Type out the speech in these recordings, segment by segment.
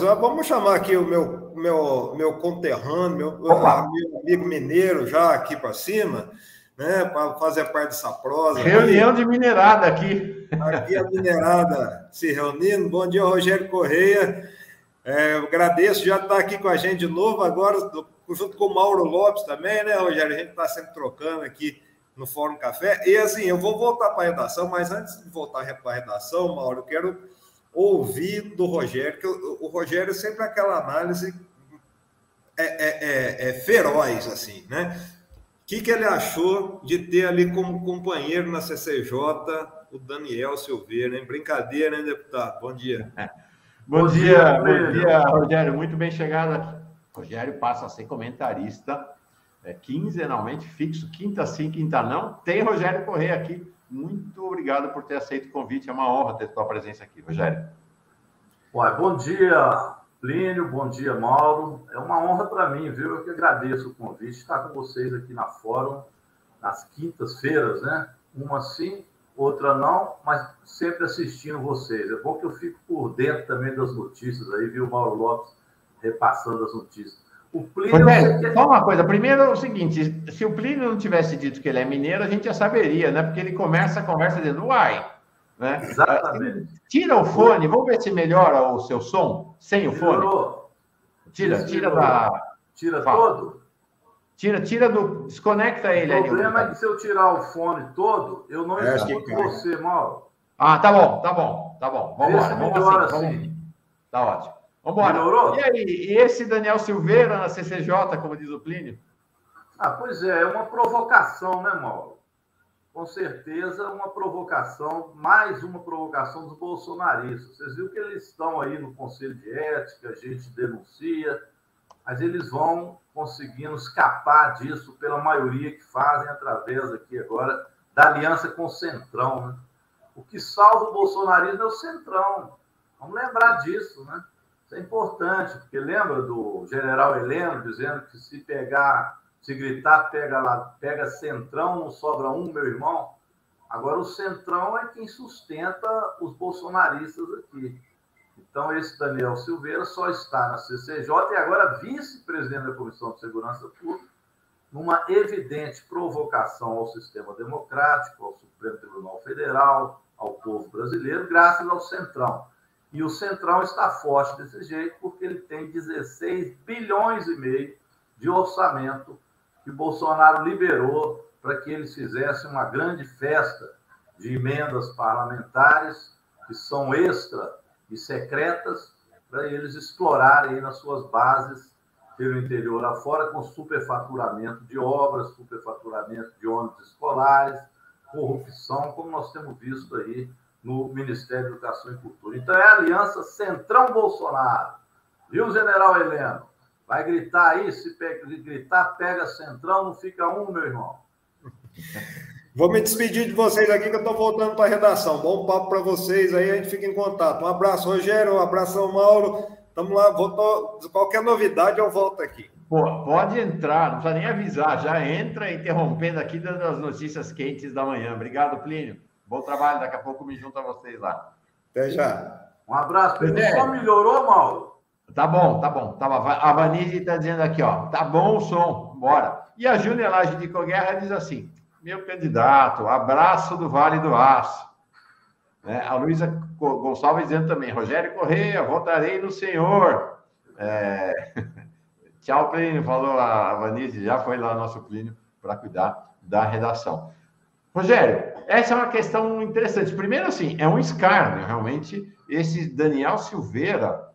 Vamos chamar aqui o meu conterrâneo, meu amigo mineiro já aqui para cima, né, para fazer parte dessa prosa. Reunião aqui de minerada aqui. Aqui a minerada se reunindo. Bom dia, Rogério Correia. Eu agradeço, já está aqui com a gente de novo, agora junto com o Mauro Lopes também, né, Rogério? A gente está sempre trocando aqui no Fórum Café. E assim, eu vou voltar para a redação, mas antes de voltar para a redação, Mauro, eu quero ouvir do Rogério, que o Rogério sempre aquela análise feroz, assim, né? O que ele achou de ter ali como companheiro na CCJ o Daniel Silveira, hein? Brincadeira, hein, deputado? Bom dia. Bom dia, Rogério. Muito bem chegado aqui. Rogério passa a ser comentarista quinzenalmente, fixo, quinta sim, quinta não. Tem Rogério Correia aqui. Muito obrigado por ter aceito o convite. É uma honra ter sua presença aqui, Rogério. Bom dia, Plínio. Bom dia, Mauro. É uma honra para mim, viu? Eu que agradeço o convite. Estar com vocês aqui na Fórum, nas quintas-feiras, né? Uma sim, outra não, mas sempre assistindo vocês. É bom que eu fico por dentro também das notícias aí, viu, Mauro Lopes, repassando as notícias. O Plínio... Só uma coisa. Primeiro é o seguinte, se o Plínio não tivesse dito que ele é mineiro, a gente já saberia, né? Porque ele começa a conversa dizendo, uai, né? Exatamente. Tira o fone, vamos ver se melhora o seu som sem o fone. Tira todo? Tira do... Desconecta ele aí. O problema é que se eu tirar o fone todo, eu não escuto você, Mauro. Ah, tá bom. Vamos assim. Tá ótimo. Vamos embora. E aí, e esse Daniel Silveira na CCJ, como diz o Plínio? Pois é uma provocação, né, Mauro? Com certeza, uma provocação, mais uma provocação dos bolsonaristas. Vocês viram que eles estão aí no Conselho de Ética, a gente denuncia, mas eles vão conseguindo escapar disso pela maioria que fazem através aqui agora da aliança com o Centrão, né? O que salva o bolsonarismo é o Centrão. Vamos lembrar disso, né? Isso é importante, porque lembra do general Heleno dizendo que se gritar, pega Centrão, não sobra um, meu irmão. Agora o Centrão é quem sustenta os bolsonaristas aqui. Então esse Daniel Silveira só está na CCJ e agora vice-presidente da Comissão de Segurança Pública, numa evidente provocação ao sistema democrático, ao Supremo Tribunal Federal, ao povo brasileiro, graças ao Centrão. E o Centrão está forte desse jeito porque ele tem 16 bilhões e meio de orçamento que o Bolsonaro liberou para que eles fizessem uma grande festa de emendas parlamentares que são extra e secretas para eles explorarem nas suas bases pelo interior afora com superfaturamento de obras, superfaturamento de ônibus escolares, corrupção, como nós temos visto aí no Ministério da Educação e Cultura. Então é a aliança Centrão-Bolsonaro. Viu, general Heleno? Vai gritar aí, se gritar, pega Centrão, não fica um, meu irmão. Vou me despedir de vocês aqui, que eu estou voltando para a redação. Bom papo para vocês aí, a gente fica em contato. Um abraço, Rogério, um abração, Mauro. Estamos lá, qualquer novidade eu volto aqui. Pô, pode entrar, não precisa nem avisar, já entra interrompendo aqui das notícias quentes da manhã. Obrigado, Plínio. Bom trabalho, daqui a pouco me junto a vocês lá. Até já. Um abraço. Só melhorou, Mauro? Tá bom. A Vanise está dizendo aqui, ó, tá bom o som, bora. E a Júlia Laje de Coguerra diz assim, meu candidato, abraço do Vale do Aço. A Luísa Gonçalves dizendo também, Rogério Correia, votarei no senhor. Tchau, Plínio, falou a Vanise, já foi lá nosso Plínio para cuidar da redação. Rogério, essa é uma questão interessante. Primeiro, assim, é um escárnio, realmente, esse Daniel Silveira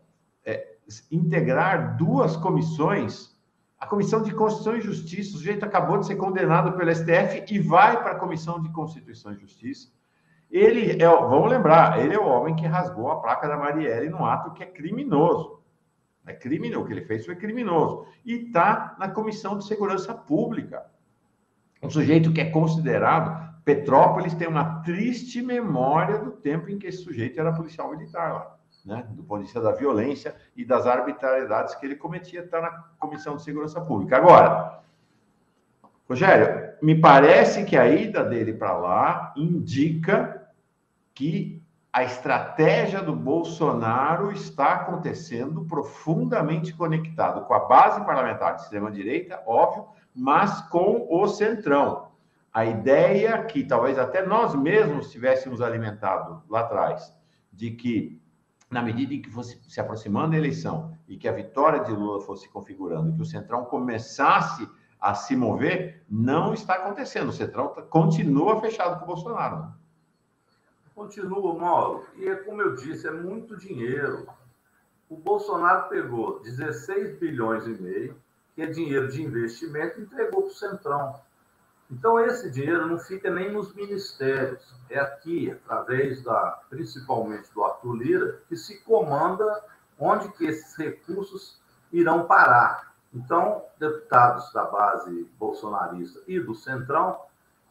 integrar duas comissões, a Comissão de Constituição e Justiça, o sujeito acabou de ser condenado pelo STF e vai para a Comissão de Constituição e Justiça. Vamos lembrar, ele é o homem que rasgou a placa da Marielle num ato que é criminoso. É criminoso, o que ele fez foi criminoso. E está na Comissão de Segurança Pública. Um sujeito que é considerado... Petrópolis tem uma triste memória do tempo em que esse sujeito era policial militar lá, né? Do ponto de vista da violência e das arbitrariedades que ele cometia, está na Comissão de Segurança Pública. Agora, Rogério, me parece que a ida dele para lá indica que a estratégia do Bolsonaro está acontecendo profundamente conectado com a base parlamentar de extrema-direita, óbvio, mas com o centrão. A ideia que talvez até nós mesmos tivéssemos alimentado lá atrás, de que, na medida em que fosse se aproximando a eleição e que a vitória de Lula fosse configurando, que o centrão começasse a se mover, não está acontecendo. O centrão continua fechado com o Bolsonaro. Continua, Mauro. E, como eu disse, é muito dinheiro. O Bolsonaro pegou 16 bilhões e meio, que é dinheiro de investimento, e entregou para o centrão. Então, esse dinheiro não fica nem nos ministérios. É aqui, através principalmente do Arthur Lira, que se comanda onde que esses recursos irão parar. Então, deputados da base bolsonarista e do centrão,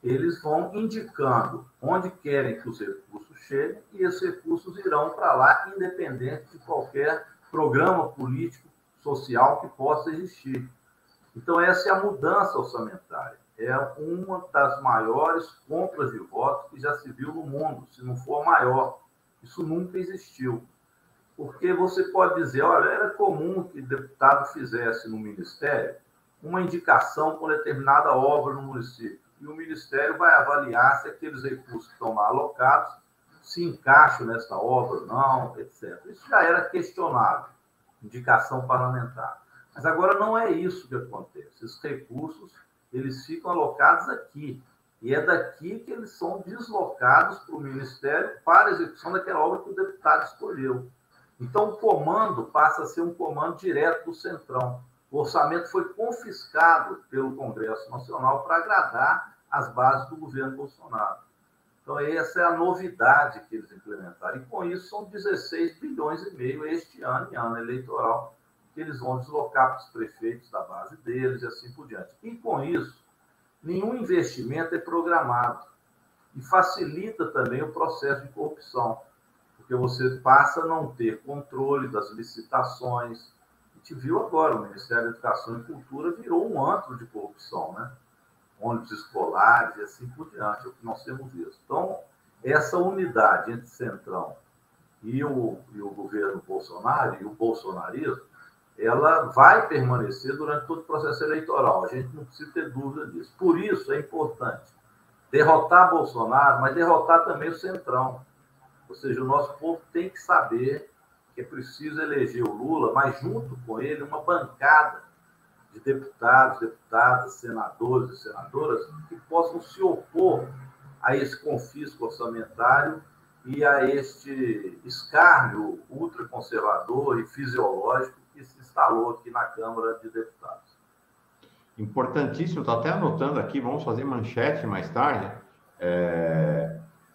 eles vão indicando onde querem que os recursos cheguem e esses recursos irão para lá, independente de qualquer programa político, social que possa existir. Então, essa é a mudança orçamentária. É uma das maiores compras de votos que já se viu no mundo, se não for a maior. Isso nunca existiu. Porque você pode dizer, olha, era comum que o deputado fizesse no Ministério uma indicação com determinada obra no município. E o Ministério vai avaliar se aqueles recursos que estão lá alocados se encaixam nessa obra ou não, etc. Isso já era questionável, indicação parlamentar. Mas agora não é isso que acontece. Esses recursos, eles ficam alocados aqui. E é daqui que eles são deslocados para o Ministério para a execução daquela obra que o deputado escolheu. Então, o comando passa a ser um comando direto do centrão. O orçamento foi confiscado pelo Congresso Nacional para agradar as bases do governo Bolsonaro. Então, essa é a novidade que eles implementaram. E, com isso, são 16 bilhões e meio este ano, em ano eleitoral, que eles vão deslocar para os prefeitos da base deles e assim por diante. E, com isso, nenhum investimento é programado. E facilita também o processo de corrupção, porque você passa a não ter controle das licitações. A gente viu agora, o Ministério da Educação e Cultura virou um antro de corrupção, né? Ônibus escolares e assim por diante, é o que nós temos visto. Então, essa unidade entre Centrão e o governo Bolsonaro e o bolsonarismo, ela vai permanecer durante todo o processo eleitoral. A gente não precisa ter dúvida disso. Por isso, é importante derrotar Bolsonaro, mas derrotar também o Centrão. Ou seja, o nosso povo tem que saber que é preciso eleger o Lula, mas junto com ele uma bancada de deputados, deputadas, senadores e senadoras que possam se opor a esse confisco orçamentário e a este escárnio ultraconservador e fisiológico que se instalou aqui na Câmara de Deputados. Importantíssimo, estou até anotando aqui, vamos fazer manchete mais tarde,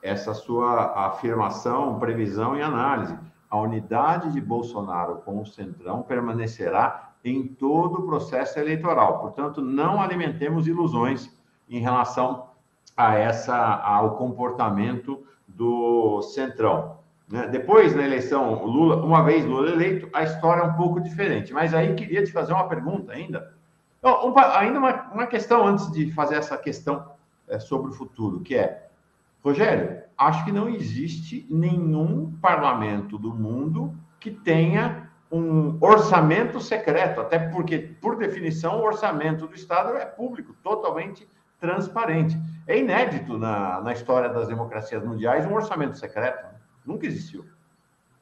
essa sua afirmação, previsão e análise. A unidade de Bolsonaro com o Centrão permanecerá em todo o processo eleitoral. Portanto, não alimentemos ilusões em relação ao comportamento do Centrão. Né? Depois, na eleição, Lula, uma vez Lula eleito, a história é um pouco diferente. Mas aí queria te fazer uma pergunta ainda. Ainda uma questão antes de fazer essa questão sobre o futuro, que é, Rogério, acho que não existe nenhum parlamento do mundo que tenha um orçamento secreto, até porque, por definição, o orçamento do Estado é público, totalmente transparente. É inédito na história das democracias mundiais um orçamento secreto. Nunca existiu.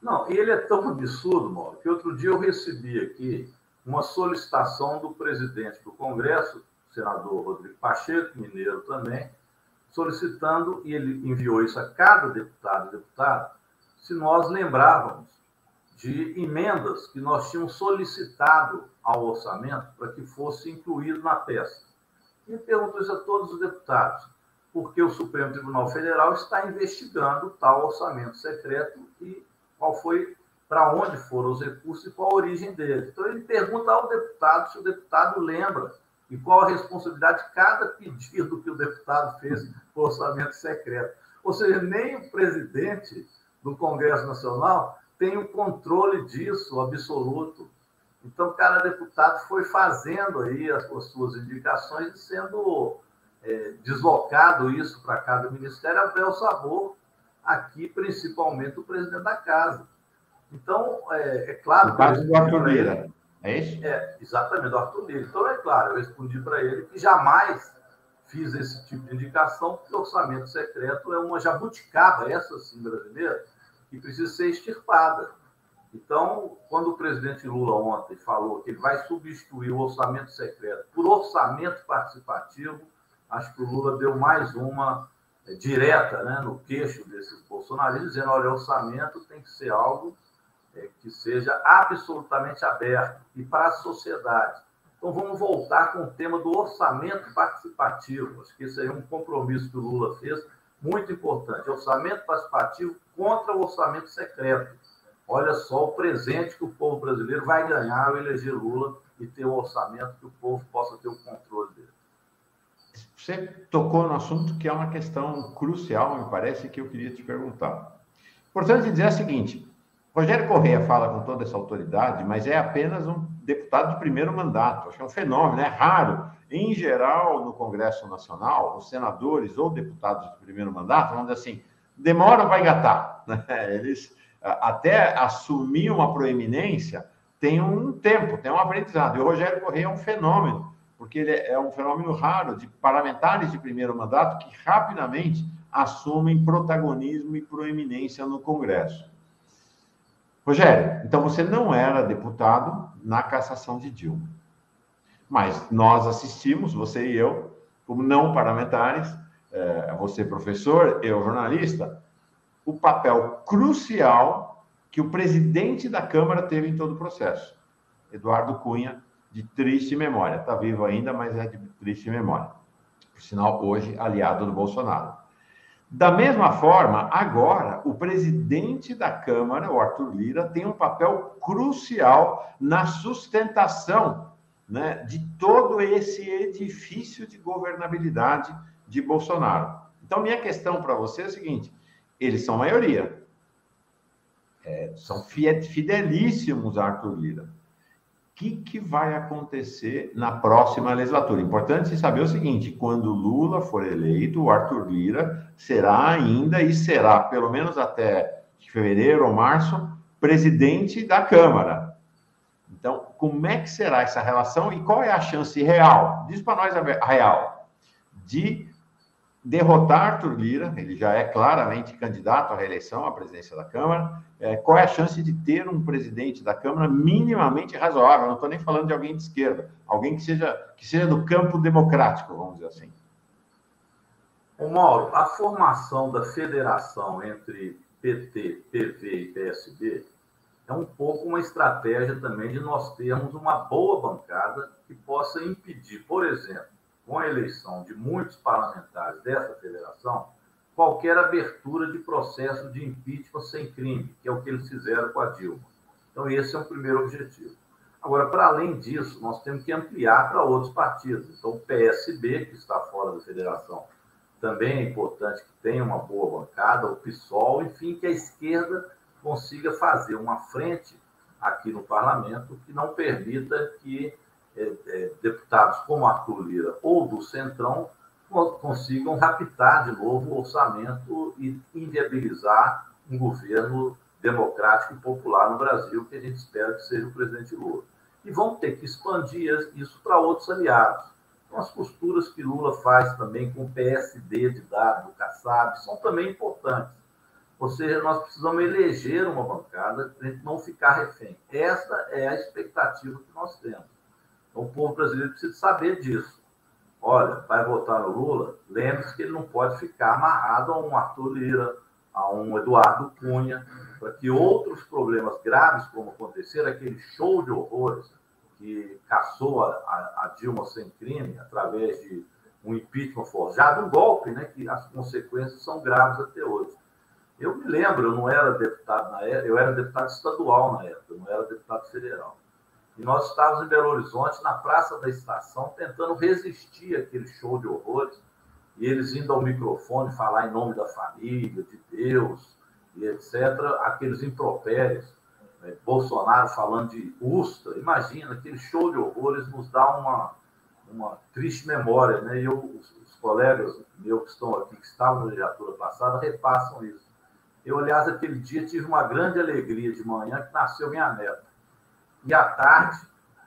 Não, e ele é tão absurdo, Mauro, que outro dia eu recebi aqui uma solicitação do presidente do Congresso, o senador Rodrigo Pacheco, mineiro também, solicitando, e ele enviou isso a cada deputado e deputada, se nós lembrávamos de emendas que nós tínhamos solicitado ao orçamento para que fosse incluído na peça. E perguntou isso a todos os deputados, porque o Supremo Tribunal Federal está investigando tal orçamento secreto e para onde foram os recursos e qual a origem deles. Então, ele pergunta ao deputado se o deputado lembra e qual a responsabilidade de cada pedido que o deputado fez por orçamento secreto. Ou seja, nem o presidente do Congresso Nacional tem o controle disso absoluto. Então, cada deputado foi fazendo aí as suas indicações e sendo deslocado isso para cada ministério a bel sabor aqui, principalmente o presidente da casa. Então, é claro... No caso do Arthur Lira, é isso? Exatamente, do Arthur Lira. Então, é claro, eu respondi para ele que jamais fiz esse tipo de indicação, porque o orçamento secreto é uma jabuticaba, essa sim, brasileira, que precisa ser extirpada. Então, quando o presidente Lula ontem falou que ele vai substituir o orçamento secreto por orçamento participativo, acho que o Lula deu mais uma direta, né, no queixo desses bolsonaristas, dizendo, olha, orçamento tem que ser algo que seja absolutamente aberto e para a sociedade. Então, vamos voltar com o tema do orçamento participativo. Acho que esse aí é um compromisso que o Lula fez, muito importante. Orçamento participativo contra o orçamento secreto. Olha só o presente que o povo brasileiro vai ganhar ao eleger Lula e ter um orçamento que o povo possa ter o controle dele. Você tocou no assunto que é uma questão crucial, me parece, que eu queria te perguntar. Importante dizer o seguinte, Rogério Correia fala com toda essa autoridade, mas é apenas um deputado de primeiro mandato. Acho que é um fenômeno, é raro. Em geral, no Congresso Nacional, os senadores ou deputados de primeiro mandato, vamos dizer assim, demora ou vai engatar. Eles, até assumir uma proeminência, tem um tempo, tem um aprendizado. E o Rogério Correia é um fenômeno, porque ele é um fenômeno raro de parlamentares de primeiro mandato que rapidamente assumem protagonismo e proeminência no Congresso. Rogério, então você não era deputado na cassação de Dilma. Mas nós assistimos, você e eu, como não parlamentares, você professor, eu jornalista, o papel crucial que o presidente da Câmara teve em todo o processo. Eduardo Cunha, de triste memória. Está vivo ainda, mas é de triste memória. Por sinal, hoje, aliado do Bolsonaro. Da mesma forma, agora, o presidente da Câmara, o Arthur Lira, tem um papel crucial na sustentação, né, de todo esse edifício de governabilidade de Bolsonaro. Então, minha questão para você é a seguinte, eles são maioria, são fidelíssimos a Arthur Lira. O que vai acontecer na próxima legislatura? Importante saber o seguinte, quando Lula for eleito, o Arthur Lira será ainda, e será, pelo menos até fevereiro ou março, presidente da Câmara. Então, como é que será essa relação e qual é a chance real? Diz para nós a real, de derrotar Arthur Lira, ele já é claramente candidato à reeleição à presidência da Câmara, qual é a chance de ter um presidente da Câmara minimamente razoável? Não estou nem falando de alguém de esquerda, alguém que seja do campo democrático, vamos dizer assim. Ô Mauro, a formação da federação entre PT, PV e PSB é um pouco uma estratégia também de nós termos uma boa bancada que possa impedir, por exemplo, com a eleição de muitos parlamentares dessa federação, qualquer abertura de processo de impeachment sem crime, que é o que eles fizeram com a Dilma. Então, esse é o primeiro objetivo. Agora, para além disso, nós temos que ampliar para outros partidos. Então, o PSB, que está fora da federação, também é importante que tenha uma boa bancada, o PSOL, enfim, que a esquerda consiga fazer uma frente aqui no parlamento que não permita que deputados como Arthur Lira ou do Centrão consigam raptar de novo o orçamento e inviabilizar um governo democrático e popular no Brasil, que a gente espera que seja o presidente Lula. E vão ter que expandir isso para outros aliados. Então, as posturas que Lula faz também com o PSD de dado, do Kassab, são também importantes. Ou seja, nós precisamos eleger uma bancada para a gente não ficar refém. Essa é a expectativa que nós temos. Então, o povo brasileiro precisa saber disso. Olha, vai votar no Lula, lembre-se que ele não pode ficar amarrado a um Arthur Lira, a um Eduardo Cunha, para que outros problemas graves, como aconteceram, aquele show de horrores que caçou a Dilma sem crime, através de um impeachment forjado, um golpe, né, que as consequências são graves até hoje. Eu me lembro, eu não era deputado na época, eu era deputado estadual na época, eu não era deputado federal. E nós estávamos em Belo Horizonte, na Praça da Estação, tentando resistir àquele show de horrores, e eles indo ao microfone falar em nome da família, de Deus, e etc., aqueles impropérios, né? Bolsonaro falando de Ustra, imagina, aquele show de horrores nos dá uma triste memória, né? E os colegas meus que estão aqui, que estavam na legislatura passada, repassam isso. Eu, aliás, aquele dia tive uma grande alegria de manhã que nasceu minha neta. E à tarde,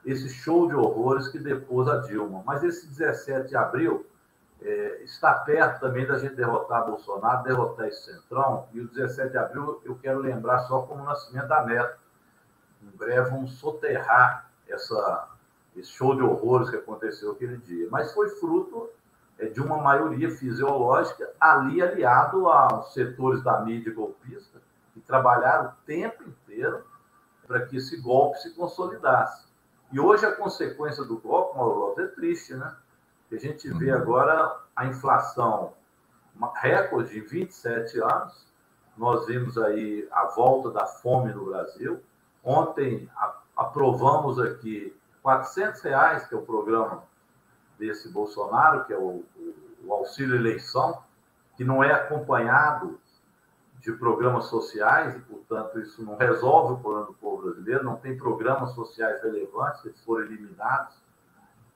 esse show de horrores que depôs a Dilma. Mas esse 17 de abril está perto também da gente derrotar Bolsonaro, derrotar esse centrão. E o 17 de abril eu quero lembrar só como o nascimento da neta. Em breve vamos soterrar esse show de horrores que aconteceu aquele dia. Mas foi fruto de uma maioria fisiológica ali aliado aos setores da mídia golpista que trabalharam o tempo inteiro para que esse golpe se consolidasse. E hoje a consequência do golpe, Mauro Lopes, é triste, né? A gente vê agora a inflação recorde em 27 anos. Nós vimos aí a volta da fome no Brasil. Ontem aprovamos aqui R$400, que é o programa desse Bolsonaro, que é o auxílio eleição, que não é acompanhado de programas sociais, e, portanto, isso não resolve o problema do povo brasileiro, não tem programas sociais relevantes, eles foram eliminados,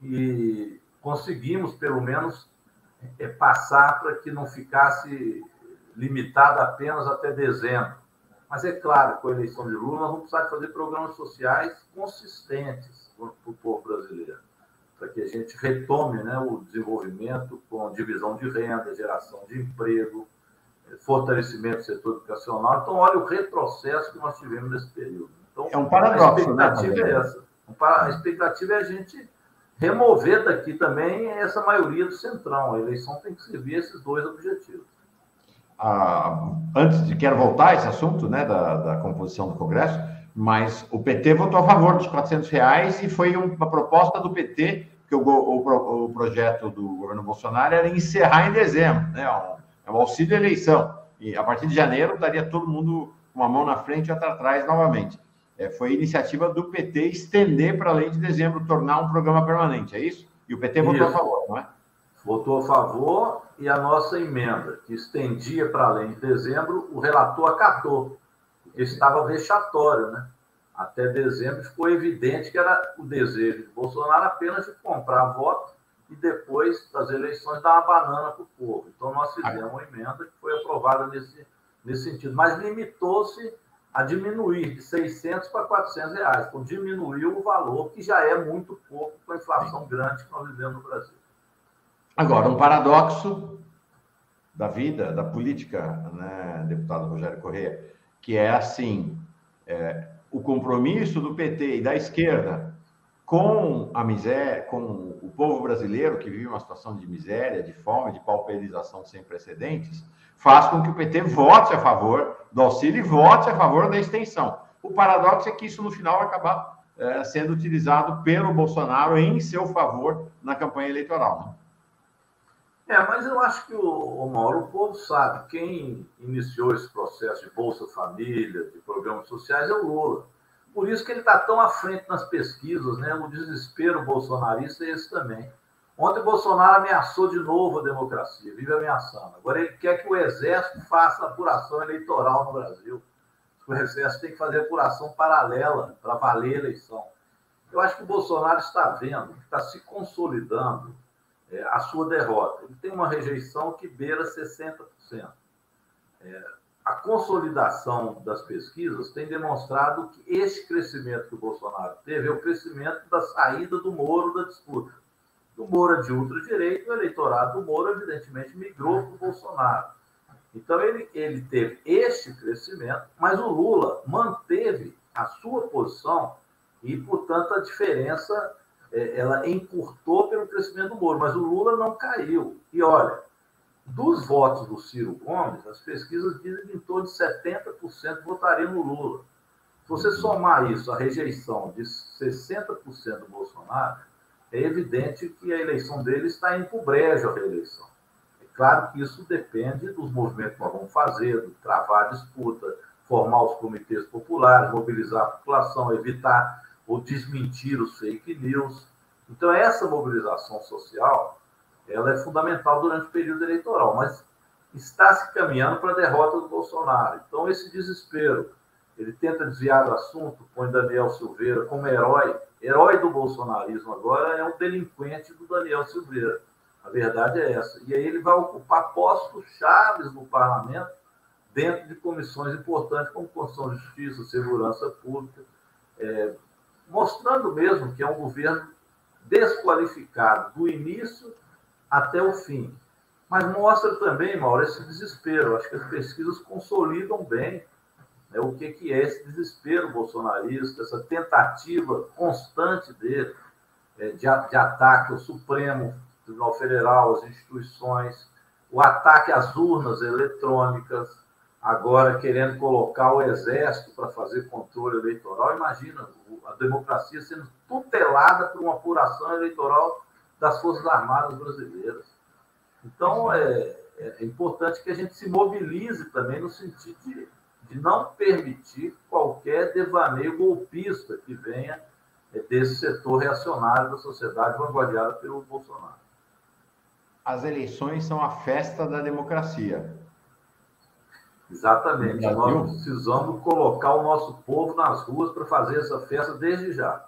e conseguimos, pelo menos, passar para que não ficasse limitado apenas até dezembro. Mas é claro, com a eleição de Lula, nós vamos precisar de fazer programas sociais consistentes para o povo brasileiro, para que a gente retome, né, o desenvolvimento com divisão de renda, geração de emprego, fortalecimento do setor educacional. Então, olha o retrocesso que nós tivemos nesse período. Então, é um paradoxo, a expectativa é essa. A expectativa é a gente remover daqui também essa maioria do centrão. A eleição tem que servir esses dois objetivos. Quero voltar a esse assunto, né, da composição do Congresso, mas o PT votou a favor dos R$400 e foi uma proposta do PT, que o projeto do governo Bolsonaro era encerrar em dezembro, né, um auxílio eleição, e a partir de janeiro estaria todo mundo com uma mão na frente e outra atrás novamente. Foi iniciativa do PT estender para além de dezembro, tornar um programa permanente, é isso? E o PT votou a favor, não é? Votou a favor, e a nossa emenda, que estendia para além de dezembro, o relator acatou, porque estava vexatório, né? Até dezembro ficou evidente que era o desejo de Bolsonaro apenas de comprar voto e depois das eleições dar uma banana para o povo. Então, nós fizemos uma emenda que foi aprovada nesse sentido, mas limitou-se a diminuir de R$600 para R$400. Então, diminuiu o valor, que já é muito pouco com a inflação grande que nós vivemos no Brasil. Agora, um paradoxo da vida, da política, né, deputado Rogério Correia, que é assim, o compromisso do PT e da esquerda com a miséria, com o povo brasileiro que vive uma situação de miséria, de fome, de pauperização sem precedentes, faz com que o PT vote a favor do auxílio e vote a favor da extensão. O paradoxo é que isso, no final, vai acabar sendo utilizado pelo Bolsonaro em seu favor na campanha eleitoral, né? Mas eu acho que, Mauro, o povo sabe, quem iniciou esse processo de Bolsa Família, de programas sociais, é o Lula. Por isso que ele está tão à frente nas pesquisas, né? O desespero bolsonarista é esse também. Ontem o Bolsonaro ameaçou de novo a democracia, vive ameaçando. Agora ele quer que o Exército faça apuração eleitoral no Brasil. O Exército tem que fazer apuração paralela para valer a eleição. Eu acho que o Bolsonaro está vendo, está se consolidando a sua derrota. Ele tem uma rejeição que beira 60%. A consolidação das pesquisas tem demonstrado que este crescimento que o Bolsonaro teve é o crescimento da saída do Moro da disputa. Do Moro é de ultradireita, o eleitorado do Moro, evidentemente, migrou para o Bolsonaro. Então, ele teve este crescimento, mas o Lula manteve a sua posição e, portanto, a diferença ela encurtou pelo crescimento do Moro, mas o Lula não caiu. E olha, dos votos do Ciro Gomes, as pesquisas dizem que em torno de 70% votariam no Lula. Se você somar isso, a rejeição de 60% do Bolsonaro, é evidente que a eleição dele está indo para o brejo a reeleição. É claro que isso depende dos movimentos que nós vamos fazer, de travar a disputa, formar os comitês populares, mobilizar a população, evitar ou desmentir os fake news. Então, essa mobilização social, ela é fundamental durante o período eleitoral, mas está se caminhando para a derrota do Bolsonaro. Então, esse desespero, ele tenta desviar do assunto, põe Daniel Silveira como herói do bolsonarismo agora é um delinquente do Daniel Silveira. A verdade é essa. E aí ele vai ocupar postos chaves no parlamento dentro de comissões importantes como Constituição e Justiça, Segurança Pública, mostrando mesmo que é um governo desqualificado do início até o fim. Mas mostra também, Mauro, esse desespero. Acho que as pesquisas consolidam bem, né, o que é esse desespero bolsonarista, essa tentativa constante dele de ataque ao Supremo Tribunal Federal, às instituições, o ataque às urnas eletrônicas, agora querendo colocar o Exército para fazer controle eleitoral. Imagina, a democracia sendo tutelada por uma apuração eleitoral das Forças Armadas brasileiras. Então, é importante que a gente se mobilize também no sentido de não permitir qualquer devaneio golpista que venha desse setor reacionário da sociedade vanguardiada pelo Bolsonaro. As eleições são a festa da democracia. Exatamente. Nós precisamos colocar o nosso povo nas ruas para fazer essa festa desde já.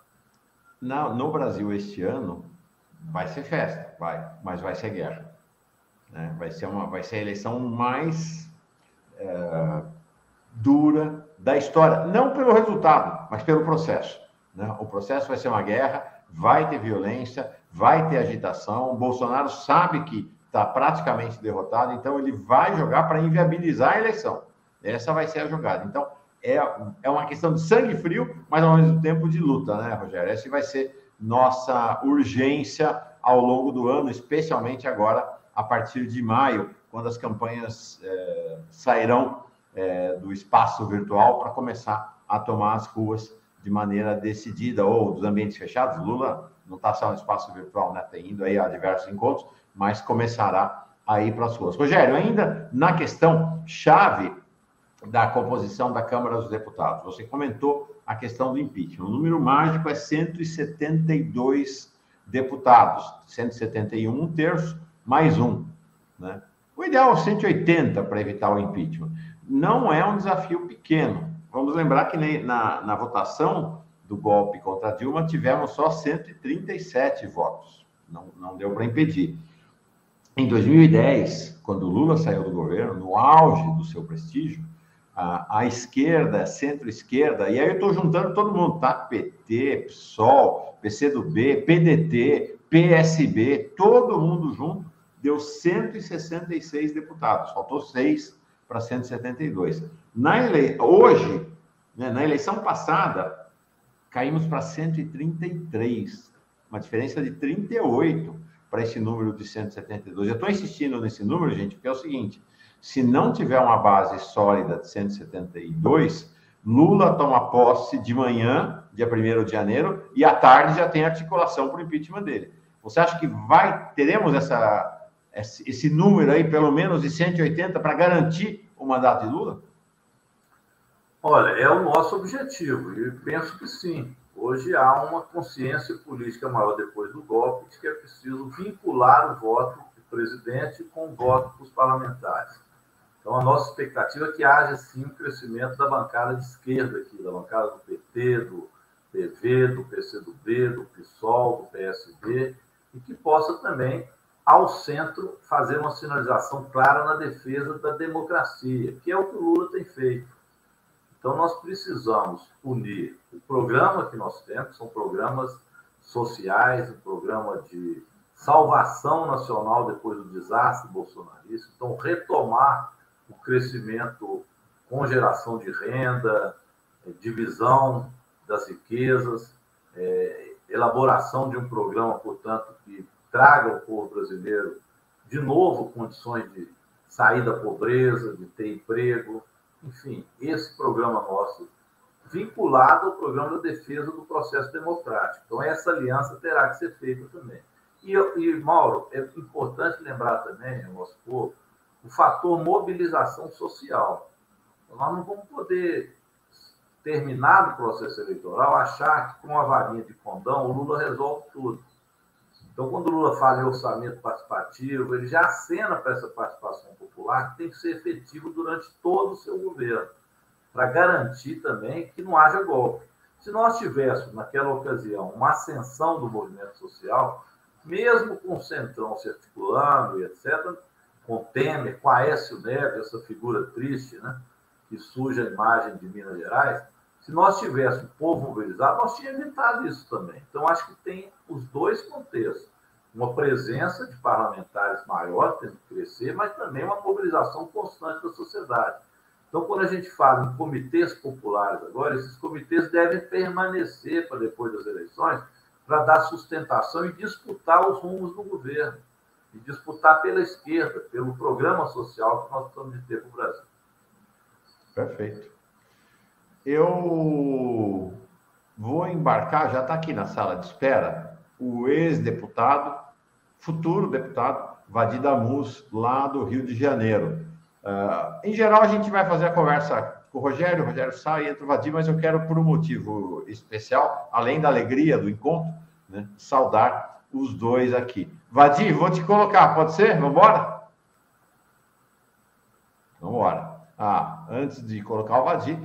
No Brasil, este ano, vai ser festa, mas vai ser guerra. Né? Vai ser a eleição mais dura da história. Não pelo resultado, mas pelo processo. Né? O processo vai ser uma guerra, vai ter violência, vai ter agitação. O Bolsonaro sabe que está praticamente derrotado, então ele vai jogar para inviabilizar a eleição. Essa vai ser a jogada. Então, é uma questão de sangue frio, mas ao mesmo tempo de luta, né, Rogério? Essa vai ser nossa urgência ao longo do ano, especialmente agora, a partir de maio, quando as campanhas sairão do espaço virtual para começar a tomar as ruas de maneira decidida, ou dos ambientes fechados. Lula não está só no espaço virtual, né? Tem ido aí a diversos encontros, mas começará a ir para as ruas. Rogério, ainda na questão chave da composição da Câmara dos Deputados, você comentou a questão do impeachment. O número mágico é 172 deputados, 171, um terço, mais um. Né? O ideal é 180 para evitar o impeachment. Não é um desafio pequeno. Vamos lembrar que na votação do golpe contra Dilma tivemos só 137 votos. Não deu para impedir. Em 2010, quando Lula saiu do governo, no auge do seu prestígio, a esquerda, a centro-esquerda, e aí eu estou juntando todo mundo, tá? PT, PSOL, PCdoB, PDT, PSB, todo mundo junto, deu 166 deputados, faltou 6 para 172. Hoje, né, na eleição passada, caímos para 133, uma diferença de 38 para esse número de 172. Eu estou insistindo nesse número, gente, porque é o seguinte: se não tiver uma base sólida de 172, Lula toma posse de manhã, dia 1º de janeiro, e à tarde já tem articulação para o impeachment dele. Você acha que teremos esse número aí, pelo menos de 180, para garantir o mandato de Lula? Olha, é o nosso objetivo, e penso que sim. Hoje há uma consciência política maior depois do golpe de que é preciso vincular o voto do presidente com o voto dos parlamentares. Então, a nossa expectativa é que haja, sim, um crescimento da bancada de esquerda aqui, da bancada do PT, do PV, do PCdoB, do PSOL, do PSD, e que possa também, ao centro, fazer uma sinalização clara na defesa da democracia, que é o que o Lula tem feito. Então, nós precisamos unir o programa que nós temos, são programas sociais, um programa de salvação nacional depois do desastre bolsonarista. Então, retomar o crescimento com geração de renda, divisão das riquezas, elaboração de um programa, portanto, que traga ao povo brasileiro, de novo, condições de sair da pobreza, de ter emprego. Enfim, esse programa nosso, vinculado ao programa da defesa do processo democrático. Então, essa aliança terá que ser feita também. E Mauro, é importante lembrar também, ao nosso povo, o fator mobilização social. Então, nós não vamos poder, terminado o processo eleitoral, achar que com uma varinha de condão o Lula resolve tudo. Então, quando o Lula fala em orçamento participativo, ele já acena para essa participação popular que tem que ser efetivo durante todo o seu governo, para garantir também que não haja golpe. Se nós tivéssemos, naquela ocasião, uma ascensão do movimento social, mesmo com o Centrão se articulando e etc., com Temer, com Aécio Neves, essa figura triste, né, que surge a imagem de Minas Gerais, se nós tivéssemos o povo mobilizado, nós tínhamos evitado isso também. Então, acho que tem os dois contextos. Uma presença de parlamentares maior, tendo que crescer, mas também uma mobilização constante da sociedade. Então, quando a gente fala em comitês populares agora, esses comitês devem permanecer para depois das eleições, para dar sustentação e disputar os rumos do governo, e disputar pela esquerda, pelo programa social que nós precisamos de ter para o Brasil. Perfeito. Eu vou embarcar, já está aqui na sala de espera, o ex-deputado, futuro deputado, Vadi Damus, lá do Rio de Janeiro. Em geral, a gente vai fazer a conversa com o Rogério sai, entra o Vadi, mas eu quero, por um motivo especial, além da alegria do encontro, né, saudar os dois aqui. Vadi, vou te colocar, pode ser? Vamos embora? Vamos embora. Antes de colocar o Vadi,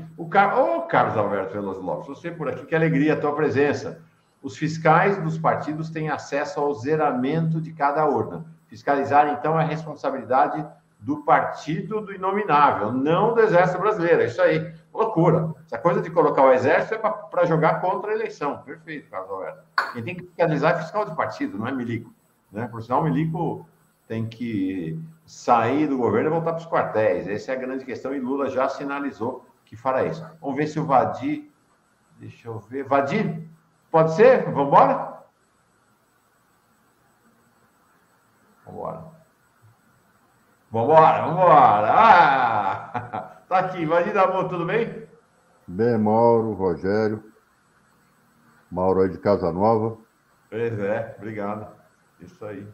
Carlos Alberto Veloso Lopes, você por aqui, que alegria a tua presença. Os fiscais dos partidos têm acesso ao zeramento de cada urna. Fiscalizar, então, é a responsabilidade do partido do inominável, não do Exército Brasileiro. É isso aí, loucura. Essa coisa de colocar o Exército é para jogar contra a eleição. Perfeito, Carlos Alberto. Quem tem que fiscalizar é fiscal de partido, não é milico. Né? Por sinal, o milico tem que sair do governo e voltar para os quartéis. Essa é a grande questão e Lula já sinalizou que fará isso. Vamos ver se o Vadi... Deixa eu ver. Vadi, pode ser? Vamos embora? Vamos embora. Vamos embora. Tá aqui. Vadi Damus, tudo bem? Bem, Mauro, Rogério. Mauro aí de Casa Nova. Pois é, obrigado. Isso aí.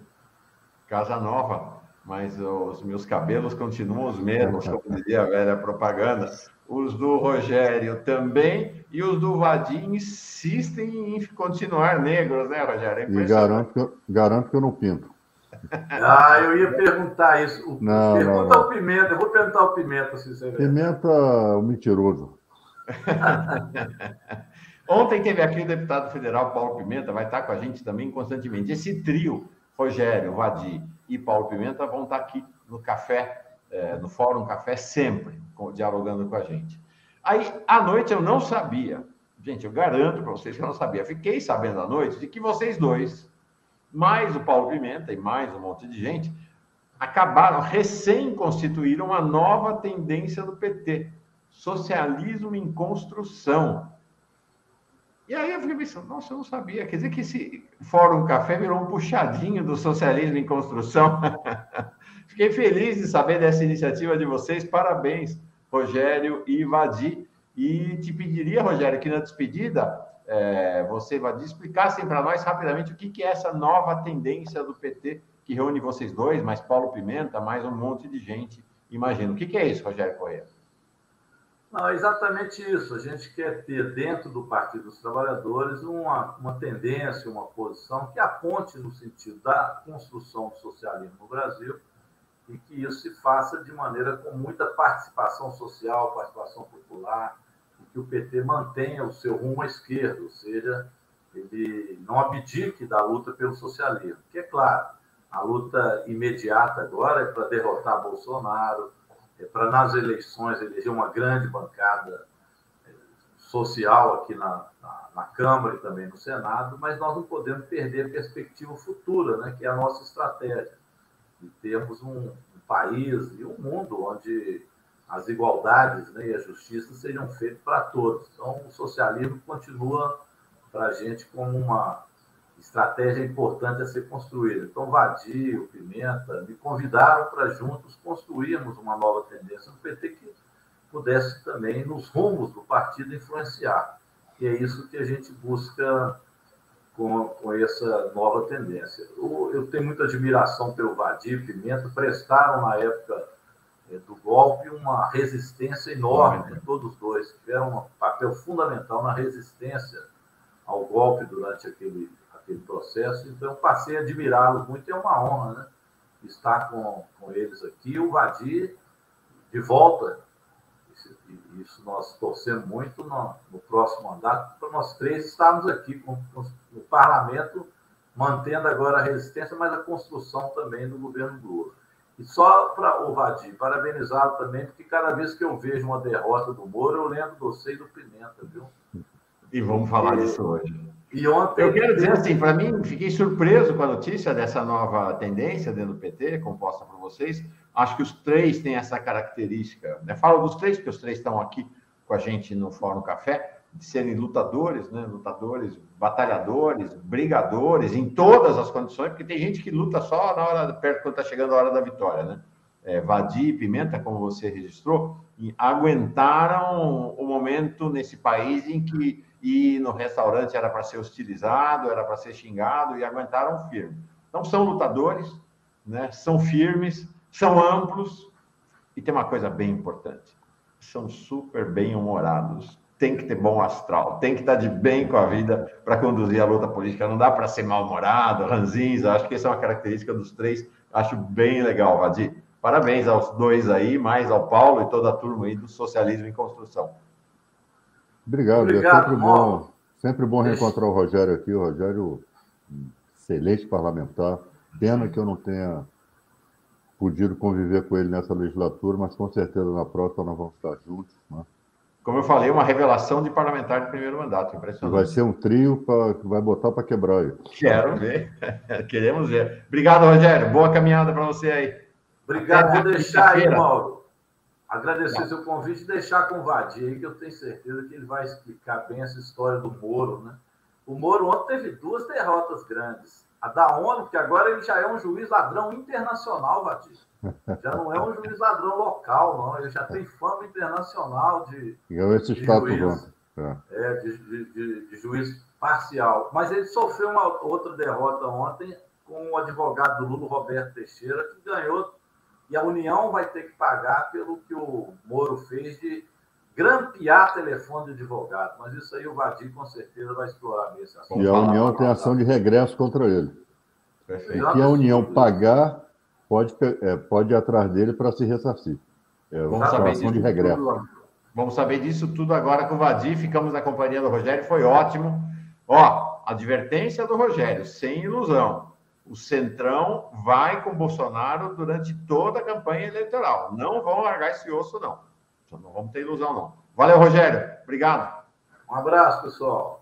Casa Nova, mas os meus cabelos continuam os mesmos, como dizia a velha propaganda. Os do Rogério também, e os do Vadi insistem em continuar negros, né, Rogério? E garanto que eu não pinto. Eu ia perguntar isso. Pergunta ao Pimenta, eu vou perguntar ao Pimenta, sinceramente. Pimenta, o mentiroso. Ontem teve aqui o deputado federal Paulo Pimenta, vai estar com a gente também constantemente. Esse trio, Rogério, Vadi e Paulo Pimenta, vão estar aqui no café, no Fórum Café, sempre dialogando com a gente. Aí, à noite, eu não sabia, gente, eu garanto para vocês que eu não sabia, fiquei sabendo à noite de que vocês dois, mais o Paulo Pimenta e mais um monte de gente, recém-constituíram uma nova tendência do PT, socialismo em construção. E aí eu fiquei pensando, nossa, eu não sabia. Quer dizer que esse Fórum Café virou um puxadinho do socialismo em construção. Fiquei feliz de saber dessa iniciativa de vocês. Parabéns, Rogério e Vadi. E te pediria, Rogério, que na despedida, você e Vadi explicassem para nós rapidamente o que é essa nova tendência do PT, que reúne vocês dois, mais Paulo Pimenta, mais um monte de gente, imagino. O que é isso, Rogério Corrêa? Não, é exatamente isso. A gente quer ter dentro do Partido dos Trabalhadores uma tendência, uma posição que aponte no sentido da construção do socialismo no Brasil e que isso se faça de maneira com muita participação social, participação popular, e que o PT mantenha o seu rumo à esquerda, ou seja, ele não abdique da luta pelo socialismo. Que é claro, a luta imediata agora é para derrotar Bolsonaro, para nas eleições eleger uma grande bancada social aqui na Câmara e também no Senado, mas nós não podemos perder a perspectiva futura, né, que é a nossa estratégia, de termos um país e um mundo onde as igualdades, né, e a justiça sejam feitas para todos. Então, o socialismo continua para a gente como uma estratégia importante a ser construída. Então, Vadi, o Pimenta, me convidaram para juntos construirmos uma nova tendência no PT que pudesse também, nos rumos do partido, influenciar. E é isso que a gente busca com essa nova tendência. Eu tenho muita admiração pelo Vadi e Pimenta, prestaram, na época do golpe, uma resistência enorme, né? Todos dois tiveram um papel fundamental na resistência ao golpe durante aquele processo, então eu passei a admirá-los muito, e é uma honra, né, estar com eles aqui. O Vadi de volta, isso nós torcemos muito no próximo mandato, para nós três estarmos aqui no parlamento, mantendo agora a resistência, mas a construção também do governo Lula. E só para o Vadir, parabenizado também, porque cada vez que eu vejo uma derrota do Moro, eu lembro do você e do Pimenta, viu? E vamos falar disso hoje. E ontem... Eu quero dizer assim, para mim, fiquei surpreso com a notícia dessa nova tendência dentro do PT, composta por vocês. Acho que os três têm essa característica, né? Falo dos três, porque os três estão aqui com a gente no Fórum Café, de serem lutadores, né? Lutadores, batalhadores, brigadores, em todas as condições, porque tem gente que luta só na hora, perto quando está chegando a hora da vitória, né? Vadir e Pimenta, como você registrou, aguentaram o momento nesse país em que ir no restaurante era para ser hostilizado, era para ser xingado, e aguentaram firme. Então, são lutadores, né? São firmes, são amplos, e tem uma coisa bem importante, são super bem-humorados, tem que ter bom astral, tem que estar de bem com a vida para conduzir a luta política, não dá para ser mal-humorado, ranzinza, acho que essa é uma característica dos três, acho bem legal, Vadir. Parabéns aos dois aí, mais ao Paulo e toda a turma aí do Socialismo em Construção. Obrigado, é sempre bom reencontrar o Rogério aqui, o Rogério, excelente parlamentar, pena que eu não tenha podido conviver com ele nessa legislatura, mas com certeza na próxima nós vamos estar juntos, né? Como eu falei, uma revelação de parlamentar de primeiro mandato, impressionante. Vai ser um trio que vai botar para quebrar aí. Quero ver, queremos ver. Obrigado, Rogério, boa caminhada para você aí. Obrigado por deixar aí, Mauro. Agradecer seu convite e deixar com o Vadir aí, que eu tenho certeza que ele vai explicar bem essa história do Moro, né? O Moro ontem teve 2 derrotas grandes. A da ONU, que agora ele já é um juiz ladrão internacional, Vadir. Já não é um juiz ladrão local, não. Ele já tem fama internacional de juiz, de juiz parcial. Mas ele sofreu uma outra derrota ontem com o advogado do Lula, Roberto Teixeira, que ganhou, e a União vai ter que pagar pelo que o Moro fez de grampear telefone de advogado. Mas isso aí o Vadir com certeza vai explorar bem esse assunto. E a União tem ação de regresso contra ele. Perfeito. O que a União pagar, pode ir atrás dele para se ressarcir. Vamos saber ação de regresso. Vamos saber disso tudo agora com o Vadir. Ficamos na companhia do Rogério, foi ótimo. Ó, advertência do Rogério, sem ilusão. O Centrão vai com o Bolsonaro durante toda a campanha eleitoral. Não vão largar esse osso, não. Não vamos ter ilusão, não. Valeu, Rogério. Obrigado. Um abraço, pessoal.